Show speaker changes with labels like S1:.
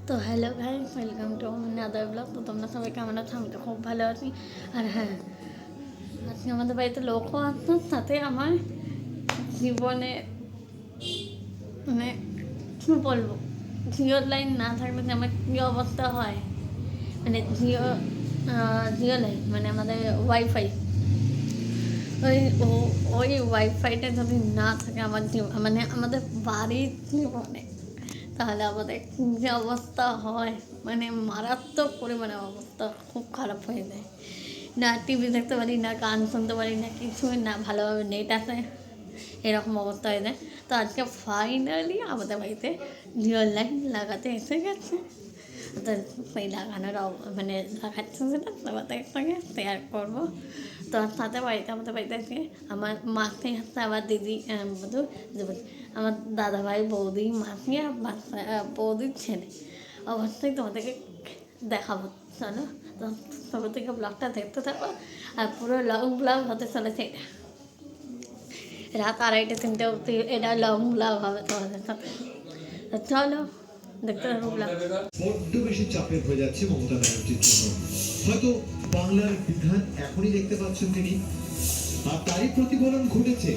S1: তো hello guys, welcome to other blog. তো তোমরা সবাই কেমন আছো? আমি তো খুব ভালো আছি। আর হ্যাঁ, আজকে আমাদের বাড়িতে লোকও আসতো, সাথে আমার জীবনে মানে কী বলবো, জিওর লাইন না থাকলে যে আমার কী অবস্থা হয়। মানে জিও লাইন মানে আমাদের ওয়াইফাই, ওই ওই ওয়াইফাইটা যদি না থাকে আমার মানে আমাদের বাড়ির জীবনে, তাহলে আমাদের যে অবস্থা হয়, মানে মারাত্মক পরিমাণে অবস্থা খুব খারাপ হয়ে যায়। না টিভি দেখতে পারি, না গান শুনতে পারি, না কিছুই না, ভালোভাবে নেট আসে, এরকম অবস্থা হয়ে যায়। তো আজকে ফাইনালি আমাদের বাড়িতে জিও লাইন লাগাতে এসে গেছে। তো সেই লাগানোর মানে লাগাচ্ছে সেটা তোমাদের সঙ্গে শেয়ার করবো। তো সাথে বাড়িতে আমাদের বাড়িতে আজকে আমার মাসি আসছে, আমার দিদি আমার দাদাভাই, বৌদি, মাসি আর বৌদির ছেলে। অবশ্যই তোমাদেরকে দেখাবো, চলো। তো সবার থেকে ব্লগটা দেখতে থাকো, আর পুরো লং ব্লগ হতে চলেছে। রাত 2:30-3টে অবধি এটা লং ব্লগ হবে তোমাদের সাথে। তো চলো দেখতে থাকো ব্লগ।
S2: বড্ড বেশি চাপের হয়ে যাচ্ছে মমতা ব্যানার্জির জন্য। হয়তো বাংলার বিধান এখনই দেখতে পাচ্ছেন তিনি, আর তারই প্রতিফলন ঘটেছে